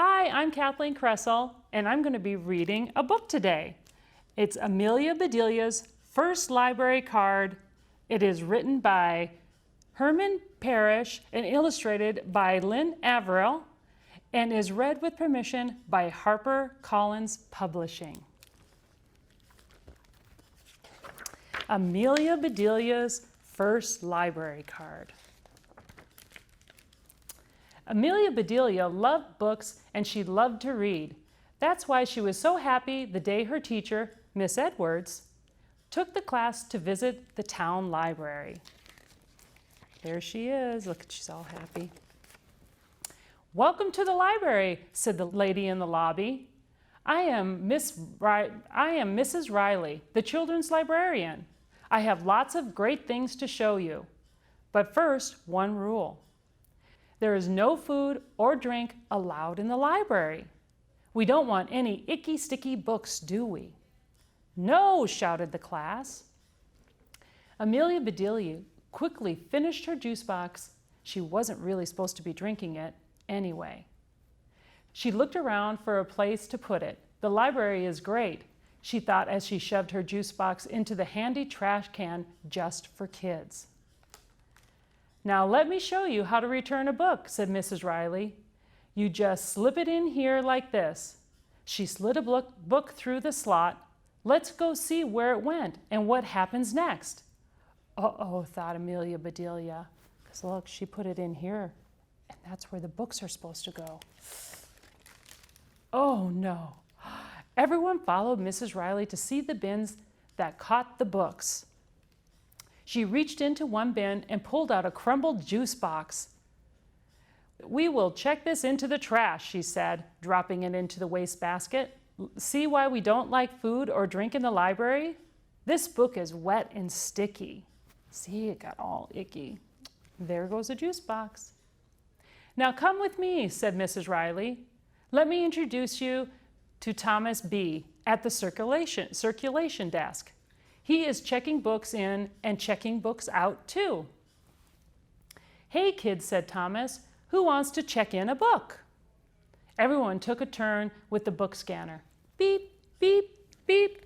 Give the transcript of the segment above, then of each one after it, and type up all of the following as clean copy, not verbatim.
Hi, I'm Kathleen Kressel, and I'm going to be reading a book today. It's Amelia Bedelia's first library card. It is written by Herman Parrish and illustrated by Lynn Averill, and is read with permission by HarperCollins Publishing. Amelia Bedelia's first library card. Amelia Bedelia loved books and she loved to read. That's why she was so happy the day her teacher, Miss Edwards, took the class to visit the town library. There she is. Look, she's all happy. "Welcome to the library," said the lady in the lobby. I am Mrs. Riley, the children's librarian. I have lots of great things to show you. But first, one rule. There is no food or drink allowed in the library. We don't want any icky, sticky books, do we? "No," shouted the class. Amelia Bedelia quickly finished her juice box. She wasn't really supposed to be drinking it anyway. She looked around for a place to put it. The library is great, she thought as she shoved her juice box into the handy trash can just for kids. "Now let me show you how to return a book," said Mrs. Riley. "You just slip it in here like this." She slid a book through the slot. "Let's go see where it went and what happens next." Uh-oh, thought Amelia Bedelia, because look, she put it in here, and that's where the books are supposed to go. Oh no. Everyone followed Mrs. Riley to see the bins that caught the books. She reached into one bin and pulled out a crumbled juice box. "We will check this into the trash," she said, dropping it into the wastebasket. "See why we don't like food or drink in the library? This book is wet and sticky." See, it got all icky. There goes the juice box. "Now come with me," said Mrs. Riley. "Let me introduce you to Thomas B. at the circulation desk. He is checking books in and checking books out too." "Hey kids," said Thomas, "who wants to check in a book?" Everyone took a turn with the book scanner. Beep, beep, beep.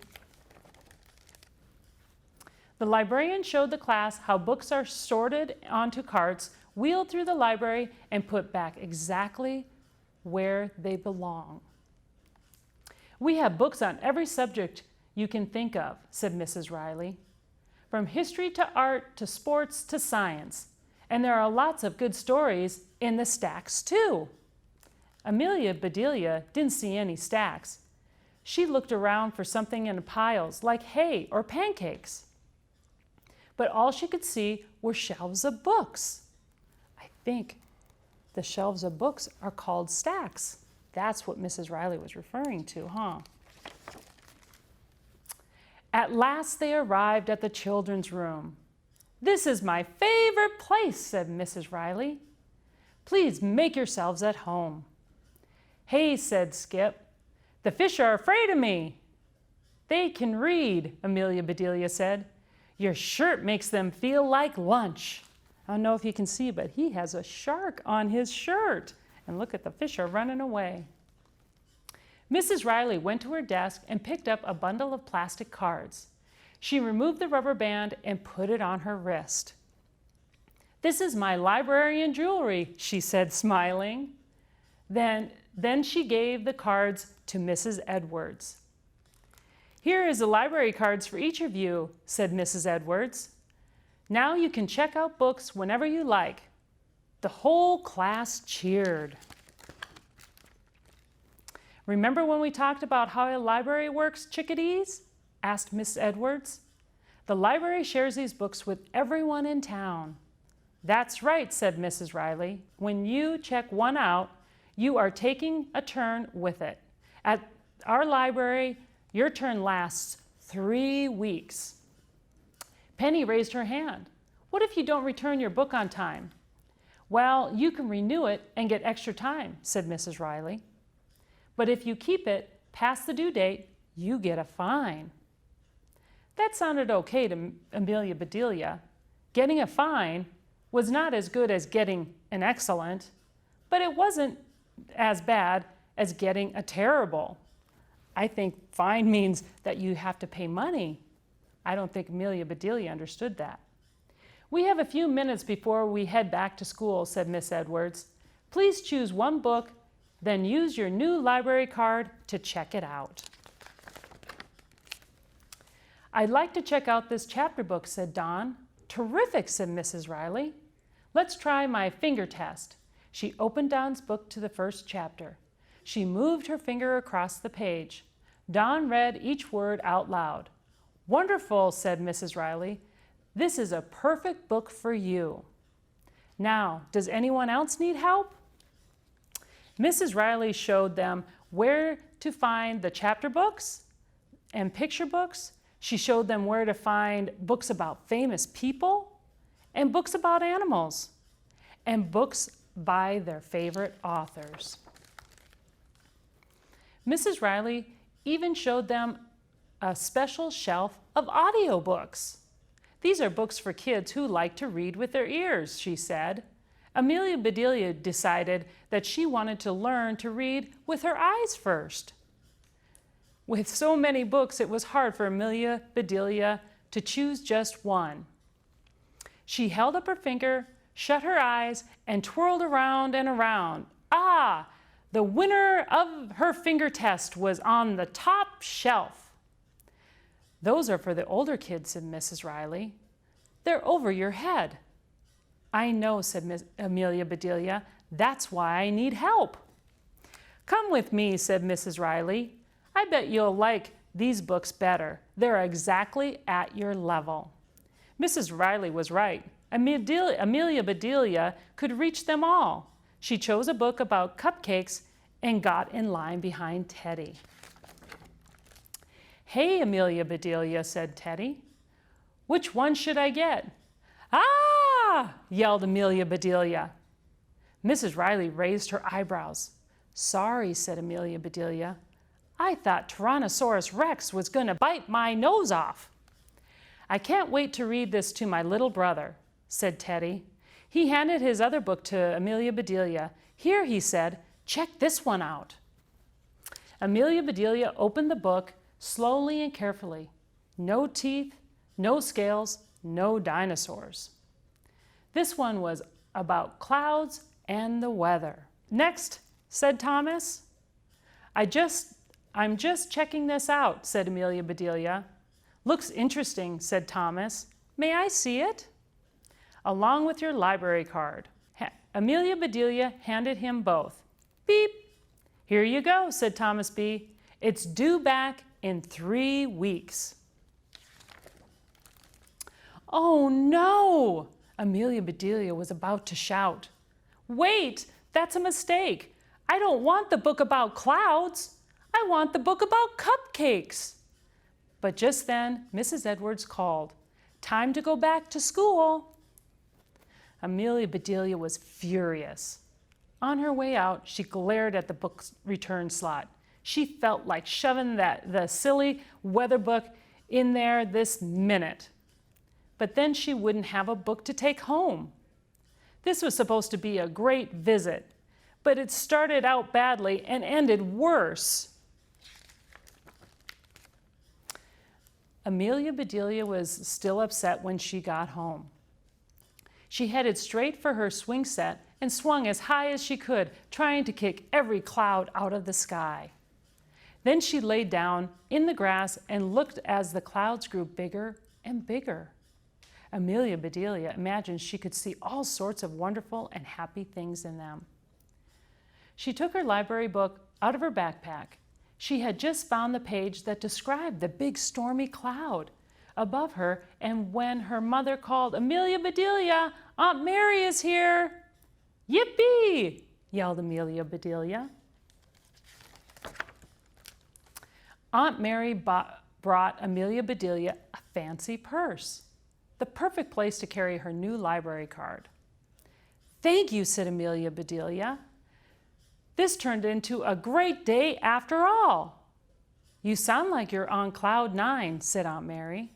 The librarian showed the class how books are sorted onto carts, wheeled through the library, and put back exactly where they belong. "We have books on every subject you can think of," said Mrs. Riley. "From history to art to sports to science. And there are lots of good stories in the stacks too." Amelia Bedelia didn't see any stacks. She looked around for something in piles like hay or pancakes. But all she could see were shelves of books. I think the shelves of books are called stacks. That's what Mrs. Riley was referring to, huh? At last they arrived at the children's room. "This is my favorite place," said Mrs. Riley. "Please make yourselves at home." "Hey," said Skip, "the fish are afraid of me." "They can read," Amelia Bedelia said. "Your shirt makes them feel like lunch." I don't know if you can see, but he has a shark on his shirt. And look at the fish are running away. Mrs. Riley went to her desk and picked up a bundle of plastic cards. She removed the rubber band and put it on her wrist. "This is my librarian jewelry," she said, smiling. Then she gave the cards to Mrs. Edwards. "Here is the library cards for each of you," said Mrs. Edwards. "Now you can check out books whenever you like." The whole class cheered. "Remember when we talked about how a library works, chickadees?" asked Miss Edwards. "The library shares these books with everyone in town." "That's right," said Mrs. Riley. "When you check one out, you are taking a turn with it. At our library, your turn lasts 3 weeks. Penny raised her hand. "What if you don't return your book on time?" "Well, you can renew it and get extra time," said Mrs. Riley. "But if you keep it past the due date, you get a fine." That sounded okay to Amelia Bedelia. Getting a fine was not as good as getting an excellent, but it wasn't as bad as getting a terrible. I think fine means that you have to pay money. I don't think Amelia Bedelia understood that. We have a few minutes before we head back to school, said Miss Edwards. Please choose one book, then use your new library card to check it out. I'd like to check out this chapter book, said Dawn. Terrific, said Mrs. Riley. Let's try my finger test. She opened Dawn's book to the first chapter. She moved her finger across the page. Dawn read each word out loud. Wonderful, said Mrs. Riley. This is a perfect book for you. Now, does anyone else need help? Mrs. Riley showed them where to find the chapter books and picture books. She showed them where to find books about famous people and books about animals and books by their favorite authors. Mrs. Riley even showed them a special shelf of audiobooks. These are books for kids who like to read with their ears, she said. Amelia Bedelia decided that she wanted to learn to read with her eyes first. With so many books, it was hard for Amelia Bedelia to choose just one. She held up her finger, shut her eyes, and twirled around and around. Ah! The winner of her finger test was on the top shelf. Those are for the older kids, said Mrs. Riley. They're over your head. I know, said Amelia Bedelia. That's why I need help. Come with me, said Mrs. Riley. I bet you'll like these books better. They're exactly at your level. Mrs. Riley was right. Amelia Bedelia could reach them all. She chose a book about cupcakes and got in line behind Teddy. Hey, Amelia Bedelia, said Teddy. Which one should I get? Ah! Yelled Amelia Bedelia. Mrs. Riley raised her eyebrows. Sorry, said Amelia Bedelia. I thought Tyrannosaurus Rex was going to bite my nose off. I can't wait to read this to my little brother, said Teddy. He handed his other book to Amelia Bedelia. Here, he said, check this one out. Amelia Bedelia opened the book slowly and carefully. No teeth, no scales, no dinosaurs. This one was about clouds and the weather. Next, said Thomas. I'm just checking this out, said Amelia Bedelia. Looks interesting, said Thomas. May I see it? Along with your library card. Amelia Bedelia handed him both. Beep. Here you go, said Thomas B. It's due back in 3 weeks. Oh no! Amelia Bedelia was about to shout. Wait, that's a mistake. I don't want the book about clouds. I want the book about cupcakes. But just then, Mrs. Edwards called. Time to go back to school. Amelia Bedelia was furious. On her way out, she glared at the book's return slot. She felt like shoving the silly weather book in there this minute. But then she wouldn't have a book to take home. This was supposed to be a great visit, but it started out badly and ended worse. Amelia Bedelia was still upset when she got home. She headed straight for her swing set and swung as high as she could, trying to kick every cloud out of the sky. Then she laid down in the grass and looked as the clouds grew bigger and bigger. Amelia Bedelia imagined she could see all sorts of wonderful and happy things in them. She took her library book out of her backpack. She had just found the page that described the big stormy cloud above her, and when her mother called, Amelia Bedelia, Aunt Mary is here. Yippee! Yelled Amelia Bedelia. Aunt Mary brought Amelia Bedelia a fancy purse, the perfect place to carry her new library card. Thank you, said Amelia Bedelia. This turned into a great day after all. You sound like you're on cloud 9, said Aunt Mary.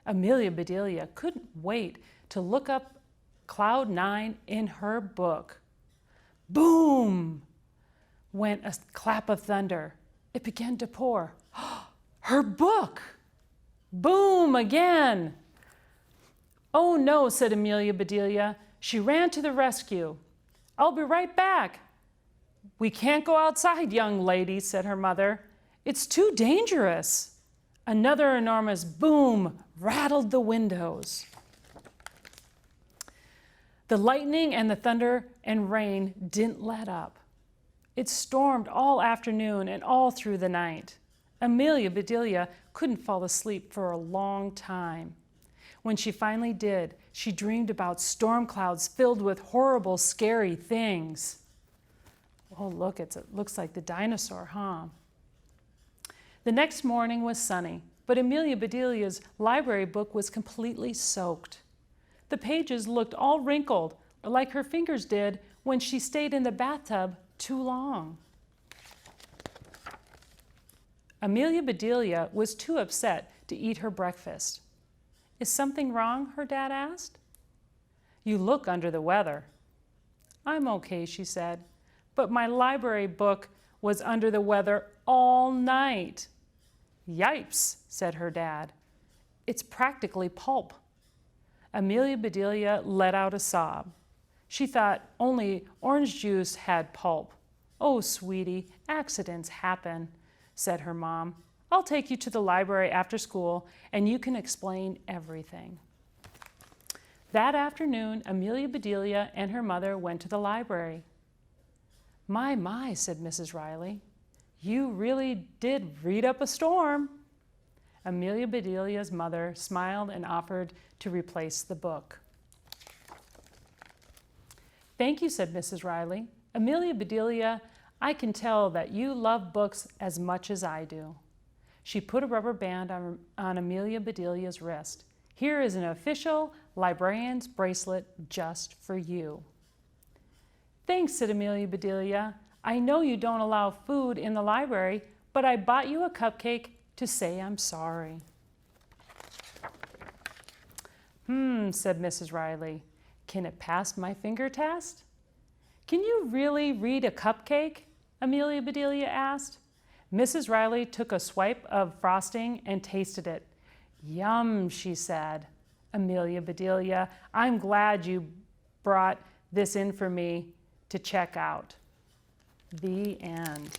Amelia Bedelia couldn't wait to look up cloud 9 in her book. Boom! went a clap of thunder. It began to pour. Her book! Boom again! Oh no, said Amelia Bedelia. She ran to the rescue. I'll be right back. We can't go outside, young lady, said her mother. It's too dangerous. Another enormous boom rattled the windows. The lightning and the thunder and rain didn't let up. It stormed all afternoon and all through the night. Amelia Bedelia couldn't fall asleep for a long time. When she finally did, she dreamed about storm clouds filled with horrible, scary things. Oh, look, it looks like the dinosaur, huh? The next morning was sunny, but Amelia Bedelia's library book was completely soaked. The pages looked all wrinkled, like her fingers did when she stayed in the bathtub too long. Amelia Bedelia was too upset to eat her breakfast. Is something wrong? Her dad asked. You look under the weather. I'm okay, she said, but my library book was under the weather all night. Yipes, said her dad. It's practically pulp. Amelia Bedelia let out a sob. She thought only orange juice had pulp. Oh, sweetie, accidents happen, said her mom. I'll take you to the library after school and you can explain everything. That afternoon, Amelia Bedelia and her mother went to the library. My, said Mrs. Riley. You really did read up a storm. Amelia Bedelia's mother smiled and offered to replace the book. Thank you, said Mrs. Riley. Amelia Bedelia, I can tell that you love books as much as I do. She put a rubber band on Amelia Bedelia's wrist. Here is an official librarian's bracelet just for you. Thanks, said Amelia Bedelia. I know you don't allow food in the library, but I bought you a cupcake to say I'm sorry. Said Mrs. Riley. Can it pass my finger test? Can you really read a cupcake? Amelia Bedelia asked. Mrs. Riley took a swipe of frosting and tasted it. Yum, she said. Amelia Bedelia, I'm glad you brought this in for me to check out. The end.